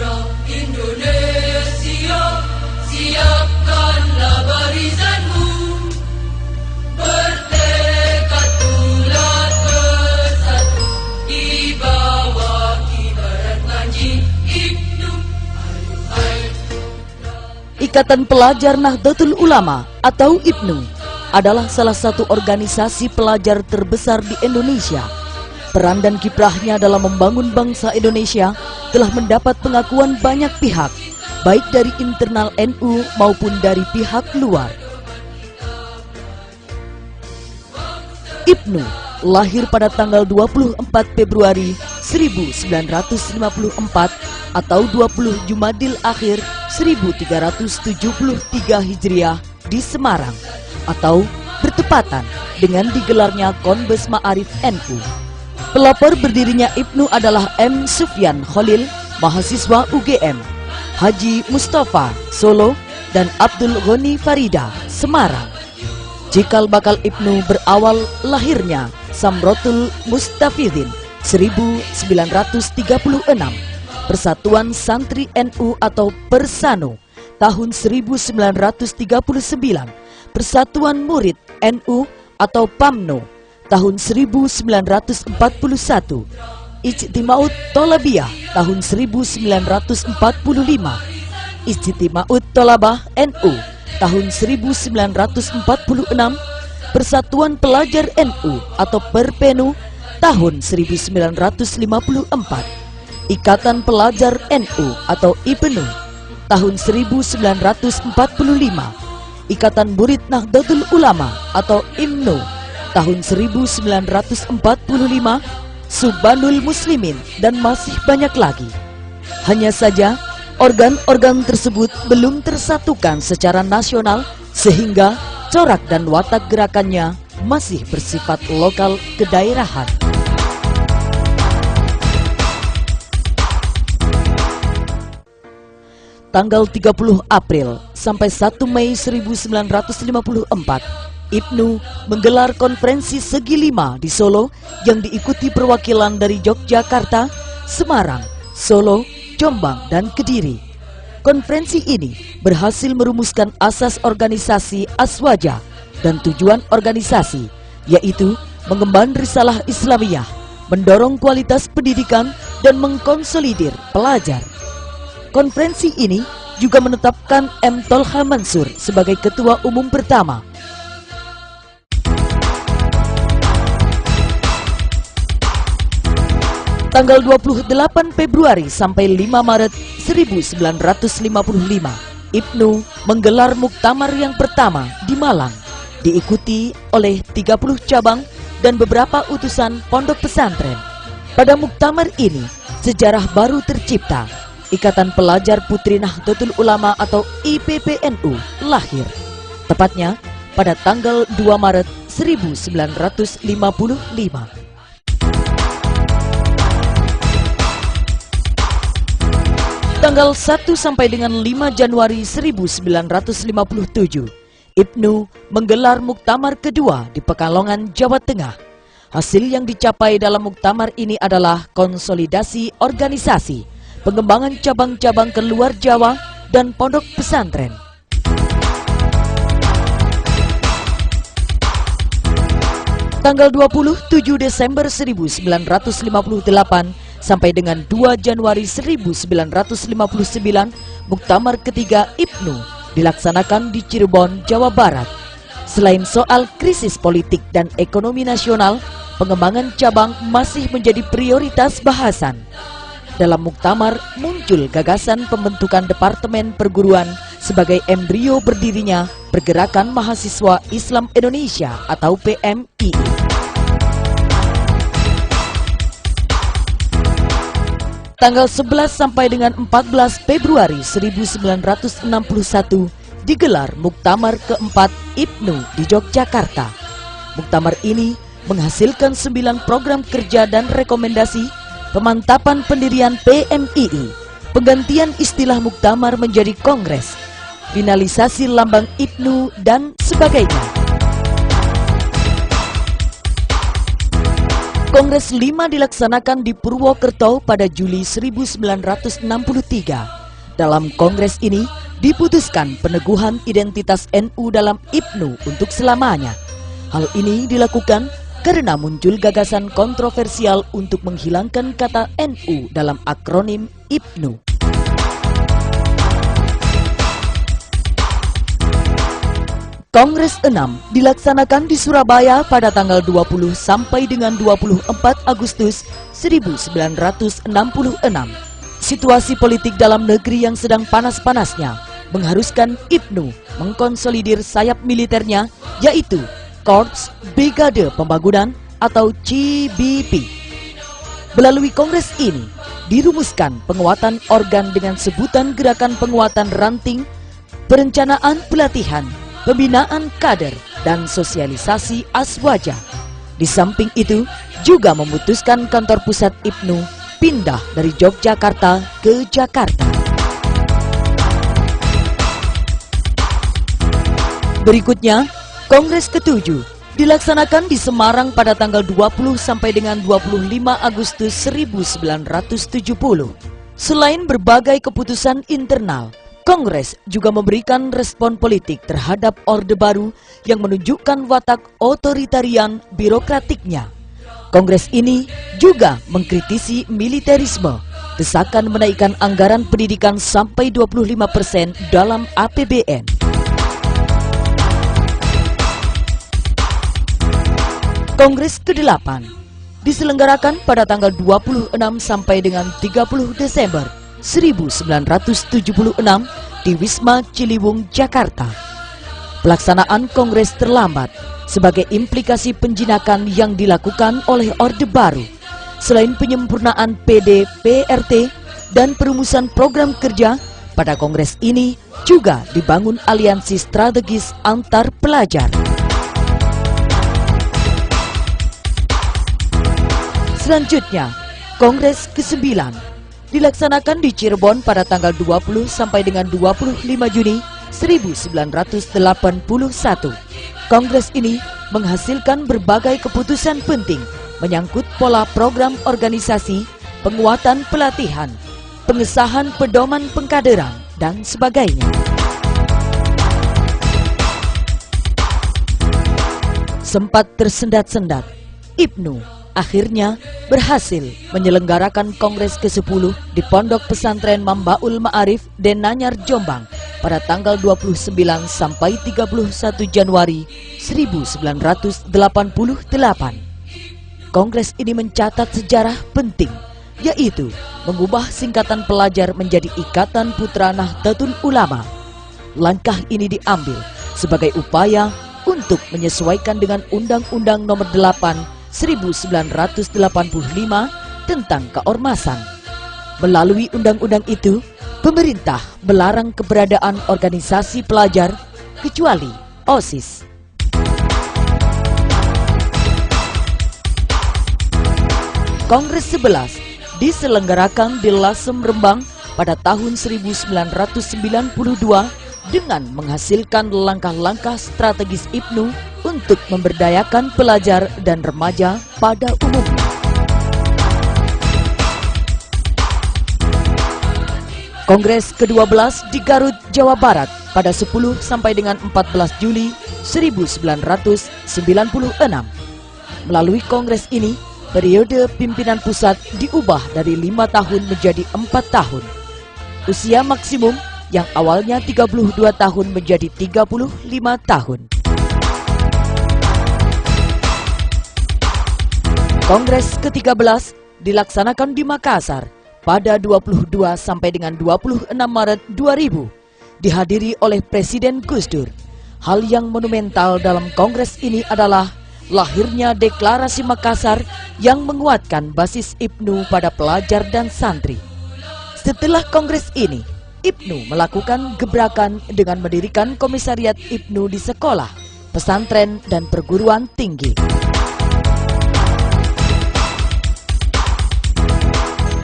Putra Indonesia, siapkanlah barisanmu, bertekad bulat bersatu di bawah kibaran Panji Ibnu. Ikatan Pelajar Nahdlatul Ulama atau IPNU adalah salah satu organisasi pelajar terbesar di Indonesia. Peran dan kiprahnya dalam membangun bangsa Indonesia telah mendapat pengakuan banyak pihak, baik dari internal NU maupun dari pihak luar. IPNU lahir pada tanggal 24 Februari 1954 atau 20 Jumadil Akhir 1373 Hijriah di Semarang, atau bertepatan dengan digelarnya Konbes Ma'arif NU. Pelopor berdirinya IPNU adalah M. Sufyan Khalil, mahasiswa UGM, Haji Mustafa, Solo, dan Abdul Ghani Farida, Semarang. Cikal bakal IPNU berawal lahirnya Samrotul Mustafidin 1936, Persatuan Santri NU atau Persano tahun 1939, Persatuan Murid NU atau PAMNO tahun 1941, Ijtima'ut Tolabiyah tahun 1945, Ijtima'ut Tolabah NU tahun 1946, Persatuan Pelajar NU atau Perpenu tahun 1954, Ikatan Pelajar NU atau IPNU tahun 1945, Ikatan Murid Nahdlatul Ulama atau IMNU tahun 1945, Subbanul Muslimin, dan masih banyak lagi. Hanya saja organ-organ tersebut belum tersatukan secara nasional sehingga corak dan watak gerakannya masih bersifat lokal kedaerahan. Tanggal 30 April sampai 1 Mei 1954, IPNU menggelar konferensi Segi Lima di Solo yang diikuti perwakilan dari Yogyakarta, Semarang, Solo, Jombang, dan Kediri. Konferensi ini berhasil merumuskan asas organisasi Aswaja dan tujuan organisasi, yaitu mengemban risalah Islamiyah, mendorong kualitas pendidikan, dan mengkonsolidir pelajar. Konferensi ini juga menetapkan M. Tolha Mansur sebagai Ketua Umum pertama. Tanggal 28 Februari sampai 5 Maret 1955, IPNU menggelar muktamar yang pertama di Malang, diikuti oleh 30 cabang dan beberapa utusan pondok pesantren. Pada muktamar ini, sejarah baru tercipta. Ikatan Pelajar Putri Nahdlatul Ulama atau IPPNU lahir, tepatnya pada tanggal 2 Maret 1955. Tanggal 1 sampai dengan 5 Januari 1957, IPNU menggelar muktamar kedua di Pekalongan, Jawa Tengah. Hasil yang dicapai dalam muktamar ini adalah konsolidasi organisasi, pengembangan cabang-cabang ke luar Jawa, dan pondok pesantren. Tanggal 27 Desember 1958 sampai dengan 2 Januari 1959, muktamar ketiga IPNU dilaksanakan di Cirebon, Jawa Barat. Selain soal krisis politik dan ekonomi nasional, pengembangan cabang masih menjadi prioritas bahasan. Dalam muktamar muncul gagasan pembentukan Departemen Perguruan sebagai embrio berdirinya Pergerakan Mahasiswa Islam Indonesia atau PMII. Tanggal 11 sampai dengan 14 Februari 1961 digelar muktamar keempat IPNU di Yogyakarta. Muktamar ini menghasilkan 9 program kerja dan rekomendasi, pemantapan pendirian PMII, penggantian istilah muktamar menjadi kongres, finalisasi lambang IPNU, dan sebagainya. Kongres 5 dilaksanakan di Purwokerto pada Juli 1963. Dalam kongres ini diputuskan peneguhan identitas NU dalam IPNU untuk selamanya. Hal ini dilakukan karena muncul gagasan kontroversial untuk menghilangkan kata NU dalam akronim IPNU. Kongres 6 dilaksanakan di Surabaya pada tanggal 20 sampai dengan 24 Agustus 1966. Situasi politik dalam negeri yang sedang panas-panasnya mengharuskan IPNU mengkonsolidir sayap militernya, yaitu Korps Brigade Pembangunan atau CBP. Melalui kongres ini dirumuskan penguatan organ dengan sebutan Gerakan Penguatan Ranting, Perencanaan Pelatihan, Pembinaan Kader, dan Sosialisasi Aswaja. Di samping itu juga memutuskan kantor pusat IPNU pindah dari Yogyakarta ke Jakarta. Berikutnya, Kongres ke-7 dilaksanakan di Semarang pada tanggal 20 sampai dengan 25 Agustus 1970. Selain berbagai keputusan internal, Kongres juga memberikan respon politik terhadap Orde Baru yang menunjukkan watak otoritarian birokratiknya. Kongres ini juga mengkritisi militerisme, desakan menaikkan anggaran pendidikan sampai 25% dalam APBN. Kongres ke-8 diselenggarakan pada tanggal 26 sampai dengan 30 Desember 1976 di Wisma Ciliwung, Jakarta. Pelaksanaan kongres terlambat sebagai implikasi penjinakan yang dilakukan oleh Orde Baru. Selain penyempurnaan PD/PRT dan perumusan program kerja, pada kongres ini juga dibangun aliansi strategis antar pelajar. Selanjutnya, Kongres ke-9 dilaksanakan di Cirebon pada tanggal 20 sampai dengan 25 Juni 1981. Kongres ini menghasilkan berbagai keputusan penting menyangkut pola program organisasi, penguatan pelatihan, pengesahan pedoman pengkaderan, dan sebagainya. Sempat tersendat-sendat, IPNU akhirnya berhasil menyelenggarakan Kongres ke-10 di Pondok Pesantren Mambaul Ma'arif Denanyar, Jombang pada tanggal 29 sampai 31 Januari 1988. Kongres ini mencatat sejarah penting, yaitu mengubah singkatan pelajar menjadi Ikatan Putra Nahdlatul Ulama. Langkah ini diambil sebagai upaya untuk menyesuaikan dengan Undang-Undang Nomor 8 1985 tentang keormasan. Melalui undang-undang itu, pemerintah melarang keberadaan organisasi pelajar kecuali OSIS. Kongres 11 diselenggarakan di Lasem, Rembang pada tahun 1992 dengan menghasilkan langkah-langkah strategis IPNU untuk memberdayakan pelajar dan remaja pada umumnya. Kongres ke-12 di Garut, Jawa Barat pada 10 sampai dengan 14 Juli 1996. Melalui kongres ini, periode pimpinan pusat diubah dari 5 tahun menjadi 4 tahun. Usia maksimum yang awalnya 32 tahun menjadi 35 tahun. Kongres ke-13 dilaksanakan di Makassar pada 22 sampai dengan 26 Maret 2000, dihadiri oleh Presiden Gus Dur. Hal yang monumental dalam kongres ini adalah lahirnya Deklarasi Makassar yang menguatkan basis IPNU pada pelajar dan santri. Setelah kongres ini, IPNU melakukan gebrakan dengan mendirikan komisariat IPNU di sekolah, pesantren, dan perguruan tinggi.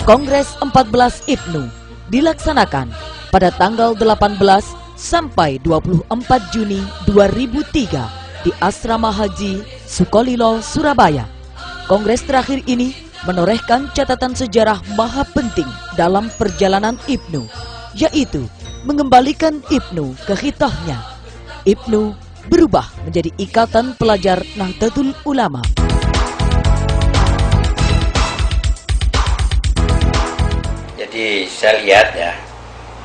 Kongres 14 IPNU dilaksanakan pada tanggal 18 sampai 24 Juni 2003 di Asrama Haji Sukolilo, Surabaya. kongres terakhir ini menorehkan catatan sejarah maha penting dalam perjalanan Ibnu, yaitu mengembalikan Ibnu ke khitahnya. Ibnu berubah menjadi Ikatan Pelajar Nahdlatul Ulama. Jadi saya lihat ya,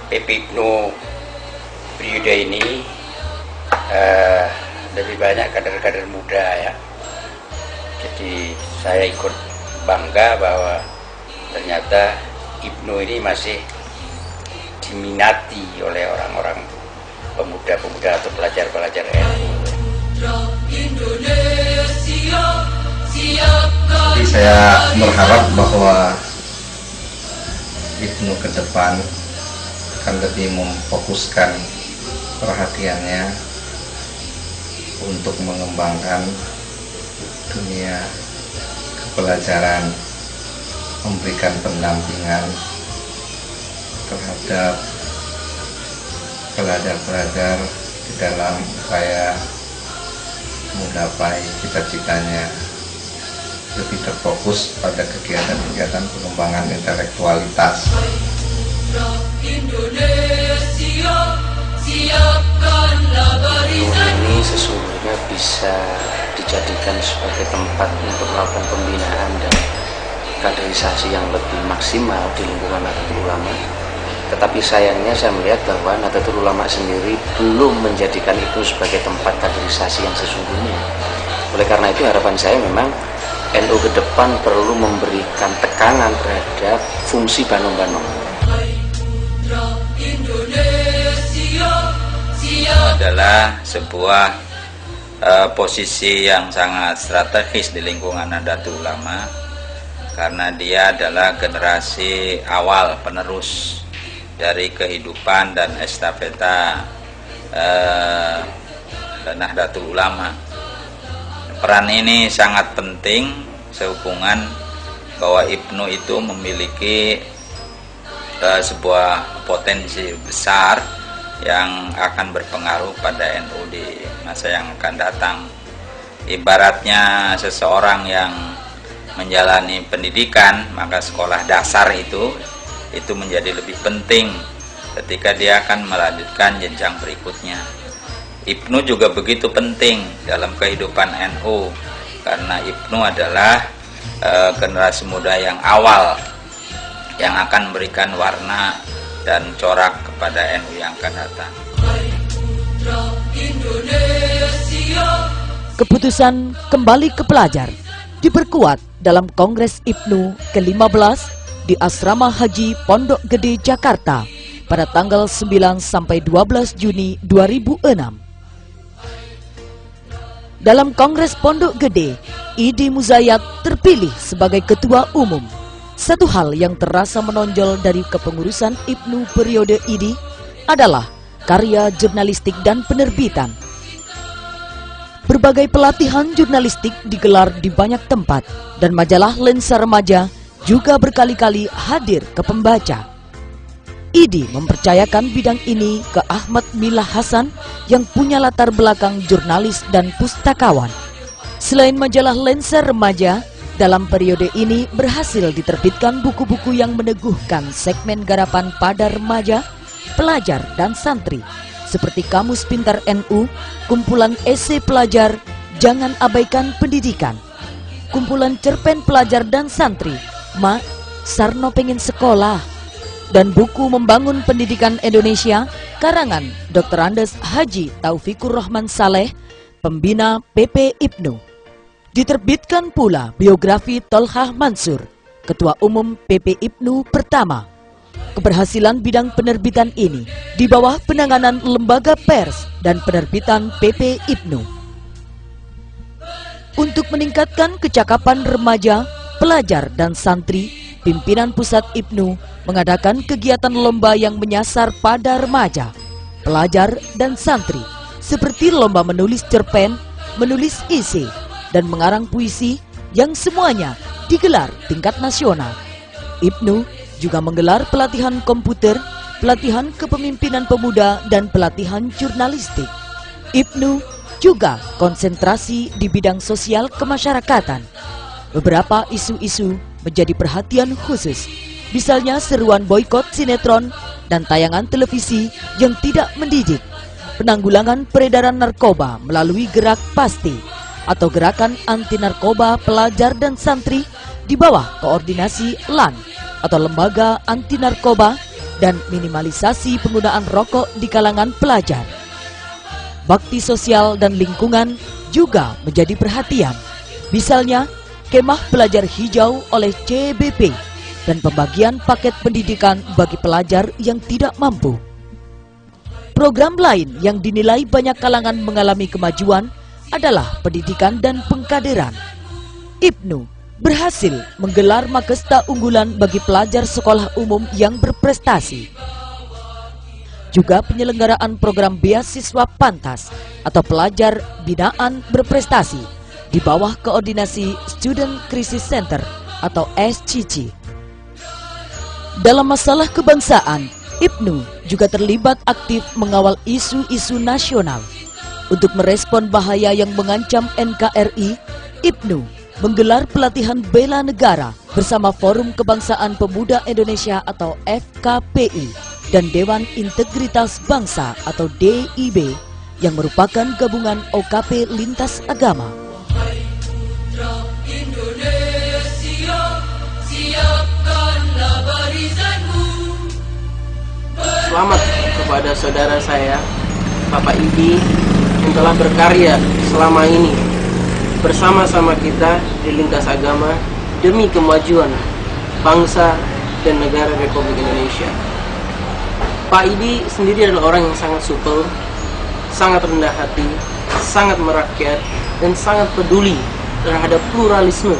PP Ibnu periode ini lebih banyak kader-kader muda ya. Jadi saya ikut bangga bahwa ternyata Ibnu ini masih diminati oleh orang-orang pemuda-pemuda atau pelajar-pelajar NU. Jadi saya berharap bahwa Ibnu ke depan akan lebih memfokuskan perhatiannya untuk mengembangkan dunia kepelajaran, memberikan pendampingan terhadap pelajar-pelajar di dalam upaya menggapai cita-citanya, lebih terfokus pada kegiatan-kegiatan pengembangan intelektualitas. Ini sesungguhnya bisa dijadikan sebagai tempat untuk melakukan pembinaan dan kaderisasi yang lebih maksimal di lingkungan Nahdlatul Ulama. Tetapi sayangnya saya melihat bahwa Nahdlatul Ulama sendiri belum menjadikan itu sebagai tempat kaderisasi yang sesungguhnya. Oleh karena itu harapan saya memang NU ke depan perlu memberikan tekanan terhadap fungsi Banong-Banong. Adalah sebuah posisi yang sangat strategis di lingkungan Nahdlatul Ulama, karena dia adalah generasi awal penerus dari kehidupan dan estafeta Nahdlatul Ulama. Peran ini sangat penting sehubungan bahwa Ibnu itu memiliki sebuah potensi besar yang akan berpengaruh pada NU di masa yang akan datang. Ibaratnya seseorang yang menjalani pendidikan, maka sekolah dasar itu menjadi lebih penting ketika dia akan melanjutkan jenjang berikutnya. Ibnu juga begitu penting dalam kehidupan NU, karena Ibnu adalah generasi muda yang awal yang akan memberikan warna dan corak kepada NU yang akan datang. Keputusan kembali ke pelajar diperkuat dalam Kongres Ibnu ke-15 di Asrama Haji Pondok Gede, Jakarta pada tanggal 9 sampai 12 Juni 2006. Dalam Kongres Pondok Gede, Idi Muzayyad terpilih sebagai Ketua Umum. Satu hal yang terasa menonjol dari kepengurusan Ibnu periode ini adalah karya jurnalistik dan penerbitan. Berbagai pelatihan jurnalistik digelar di banyak tempat, dan majalah Lensa Remaja juga berkali-kali hadir ke pembaca. Idi mempercayakan bidang ini ke Ahmad Milah Hasan yang punya latar belakang jurnalis dan pustakawan. Selain majalah Lensa Remaja, dalam periode ini berhasil diterbitkan buku-buku yang meneguhkan segmen garapan pada remaja, pelajar, dan santri, seperti Kamus Pintar NU, kumpulan esai pelajar, Jangan Abaikan Pendidikan, kumpulan cerpen pelajar dan santri, Mak, Sarno Pengen Sekolah, dan buku Membangun Pendidikan Indonesia, karangan Dr. Andes Haji Taufikur Rahman Saleh, pembina PP Ibnu. Diterbitkan pula biografi Tolhah Mansur, Ketua Umum PP Ibnu pertama. Keberhasilan bidang penerbitan ini di bawah penanganan Lembaga Pers dan Penerbitan PP Ibnu. Untuk meningkatkan kecakapan remaja, pelajar, dan santri, pimpinan pusat Ibnu mengadakan kegiatan lomba yang menyasar pada remaja, pelajar, dan santri, seperti lomba menulis cerpen, menulis esai, dan mengarang puisi yang semuanya digelar tingkat nasional. Ibnu juga menggelar pelatihan komputer, pelatihan kepemimpinan pemuda, dan pelatihan jurnalistik. Ibnu juga konsentrasi di bidang sosial kemasyarakatan. beberapa isu-isu menjadi perhatian khusus. Misalnya seruan boikot sinetron dan tayangan televisi yang tidak mendidik, penanggulangan peredaran narkoba melalui Gerak Pasti atau Gerakan Anti Narkoba Pelajar dan Santri di bawah koordinasi LAN atau Lembaga Anti Narkoba, dan minimalisasi penggunaan rokok di kalangan pelajar. Bakti sosial dan lingkungan juga menjadi perhatian. Misalnya, kemah pelajar hijau oleh CBP dan pembagian paket pendidikan bagi pelajar yang tidak mampu. Program lain yang dinilai banyak kalangan mengalami kemajuan adalah pendidikan dan pengkaderan. IPNU berhasil menggelar Makesta unggulan bagi pelajar sekolah umum yang berprestasi. Juga penyelenggaraan program beasiswa pantas atau pelajar binaan berprestasi di bawah koordinasi Student Crisis Center atau SCC. Dalam masalah kebangsaan, IPNU juga terlibat aktif mengawal isu-isu nasional. Untuk merespon bahaya yang mengancam NKRI, IPNU menggelar pelatihan bela negara bersama Forum Kebangsaan Pemuda Indonesia atau FKPI dan Dewan Integritas Bangsa atau DIB yang merupakan gabungan OKP lintas agama. Indonesia, siapkanlah barisanmu. Selamat kepada saudara saya, Bapak Idi, yang telah berkarya selama ini bersama-sama kita di lintas agama demi kemajuan bangsa dan negara Republik Indonesia. Pak Idi sendiri adalah orang yang sangat supel, sangat rendah hati, sangat merakyat, dan sangat peduli terhadap pluralisme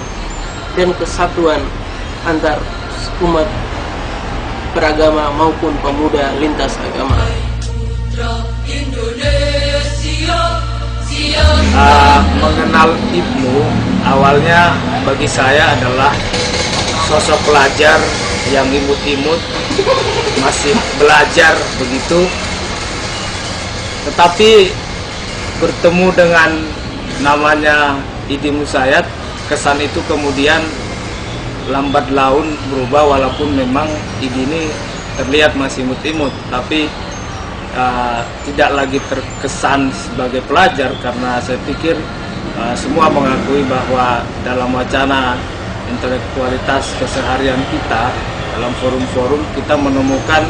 dan kesatuan antar umat beragama maupun pemuda lintas agama. Mengenal IPNU awalnya bagi saya adalah sosok pelajar yang imut-imut, masih belajar begitu, tetapi bertemu dengan namanya Idi Musayyad, kesan itu kemudian lambat laun berubah, walaupun memang Idi ini terlihat masih imut-imut, tapi tidak lagi terkesan sebagai pelajar, karena saya pikir semua mengakui bahwa dalam wacana intelektualitas keseharian kita, dalam forum-forum kita menemukan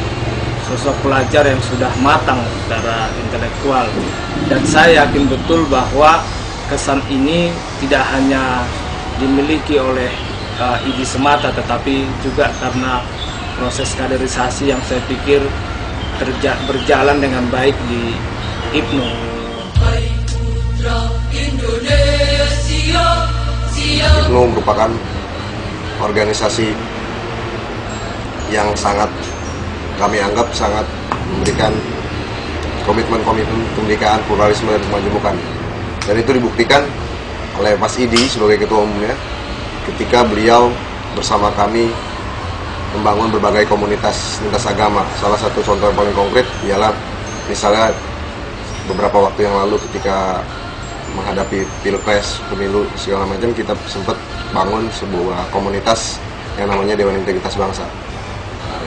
sosok pelajar yang sudah matang secara intelektual, dan saya yakin betul bahwa kesan ini tidak hanya dimiliki oleh Idi semata, tetapi juga karena proses kaderisasi yang saya pikir berjalan dengan baik di IPNU. IPNU merupakan organisasi yang sangat kami anggap sangat memberikan komitmen-komitmen kemerdekaan, pluralisme, dan kemajemukan. Dan itu dibuktikan oleh Mas Idi sebagai ketua umumnya ketika beliau bersama kami membangun berbagai komunitas lintas agama. Salah satu contoh yang paling konkret ialah misalnya beberapa waktu yang lalu ketika menghadapi pilpres, pemilu segala macam, kita sempat bangun sebuah komunitas yang namanya Dewan Integritas Bangsa. Nah,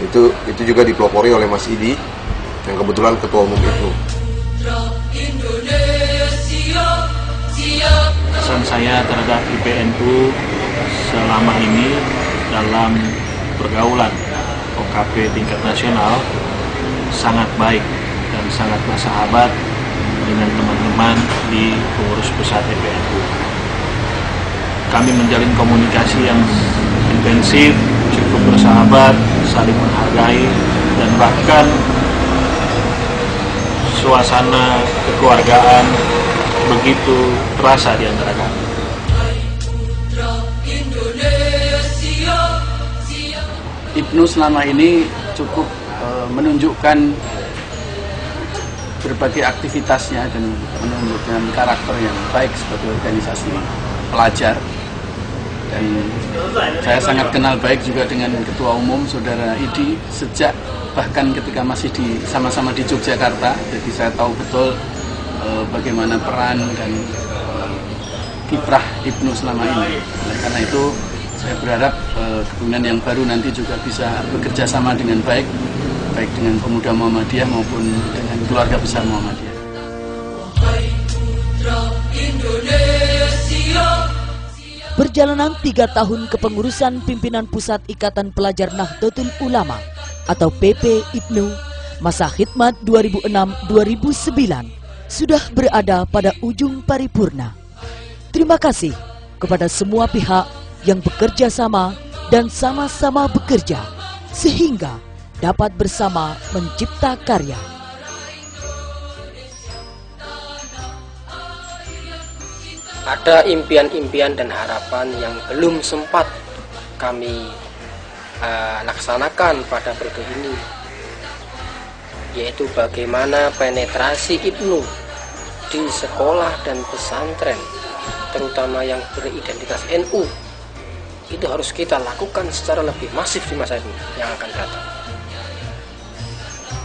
itu juga dipelopori oleh Mas Idi yang kebetulan ketua umum IPNU. Pesan saya terhadap IPNU selama ini dalam pergaulan OKP tingkat nasional sangat baik dan sangat bersahabat dengan teman-teman di pengurus pusat IPNU. Kami menjalin komunikasi yang intensif, cukup bersahabat, saling menghargai, dan bahkan suasana kekeluargaan begitu terasa di antara kami. IPNU selama ini cukup menunjukkan berbagai aktivitasnya dan menunjukkan karakter yang baik sebagai organisasi pelajar. Dan saya sangat kenal baik juga dengan Ketua Umum Saudara Idi sejak bahkan ketika masih sama-sama di Yogyakarta. Jadi saya tahu betul bagaimana peran dan kiprah Ibnu selama ini. Oleh karena itu saya berharap kepemimpinan yang baru nanti juga bisa bekerja sama dengan baik dengan pemuda Muhammadiyah maupun dengan keluarga besar Muhammadiyah. Perjalanan 3 tahun kepengurusan pimpinan Pusat Ikatan Pelajar Nahdlatul Ulama atau PP IPNU masa khidmat 2006-2009 sudah berada pada ujung paripurna. Terima kasih kepada semua pihak yang bekerja sama dan sama-sama bekerja sehingga dapat bersama mencipta karya. Ada impian-impian dan harapan yang belum sempat kami laksanakan pada periode ini, yaitu bagaimana penetrasi IPNU di sekolah dan pesantren, terutama yang beridentitas NU, itu harus kita lakukan secara lebih masif di masa ini yang akan datang.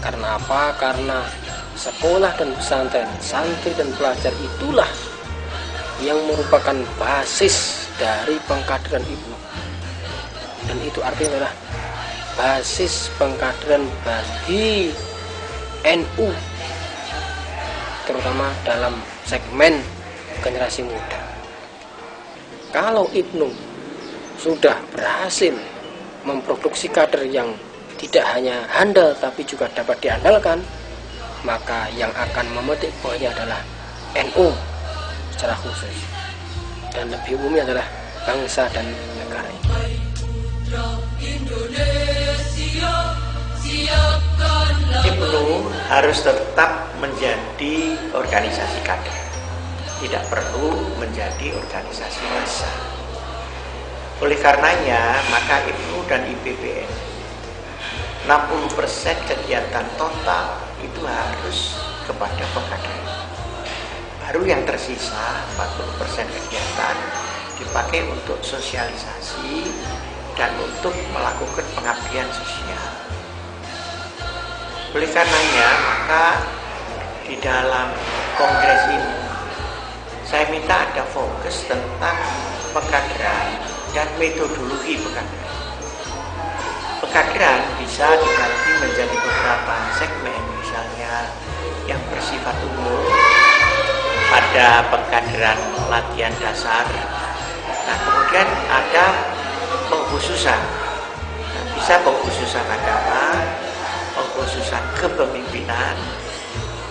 Karena apa? Karena sekolah dan pesantren, santri dan pelajar itulah yang merupakan basis dari pengkaderan IPNU, dan itu artinya adalah basis pengkaderan bagi NU, terutama dalam segmen generasi muda. Kalau IPNU sudah berhasil memproduksi kader yang tidak hanya handal tapi juga dapat diandalkan, maka yang akan memetik buahnya adalah NU secara khusus, dan lebih umumnya adalah bangsa dan negara ini. IPNU harus tetap menjadi organisasi kader, tidak perlu menjadi organisasi massa. Oleh karenanya, maka IPNU dan IPBN 60% kegiatan total itu harus kepada pengkaderan. Baru yang tersisa 40% kegiatan dipakai untuk sosialisasi dan untuk melakukan pengabdian sosial. Oleh karenanya, maka di dalam kongres ini saya minta ada fokus tentang pengkaderan dan metodologi pengkaderan. Pengkaderan bisa dibagi menjadi beberapa segmen, misalnya yang bersifat umum, ada pengkaderan latihan dasar. Nah, kemudian ada pengkhususan. Nah, bisa pengkhususan agama, pengkhususan kepemimpinan,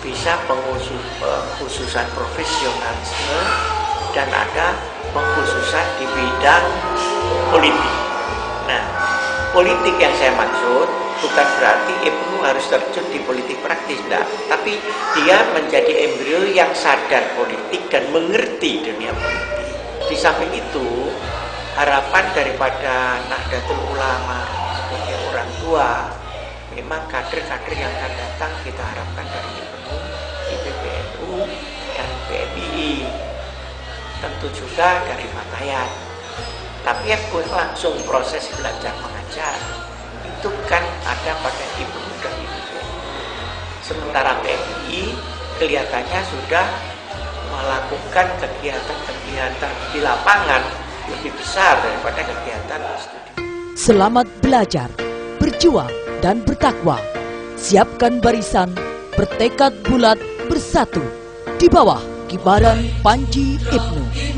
bisa pengkhususan profesionalisme, dan ada pengkhususan di bidang politik. Nah, politik yang saya maksud bukan berarti IPNU harus terjun di politik praktis, enggak. Tapi dia menjadi embrio yang sadar politik dan mengerti dunia politik. Di samping itu, harapan daripada Nahdlatul Ulama sebagai orang tua, memang kader-kader yang akan datang kita harapkan dari IPNU, IPBNU, dan PMII. Tentu juga dari Fatayat. Tapi yang langsung proses belajar mengajar itu kan ada pada IPNU dan IPBN. Sementara PMI kelihatannya sudah melakukan kegiatan-kegiatan di lapangan lebih besar daripada kegiatan studi. Selamat belajar, berjuang, dan bertakwa. Siapkan barisan, bertekad bulat bersatu di bawah kibaran Panji IPNU.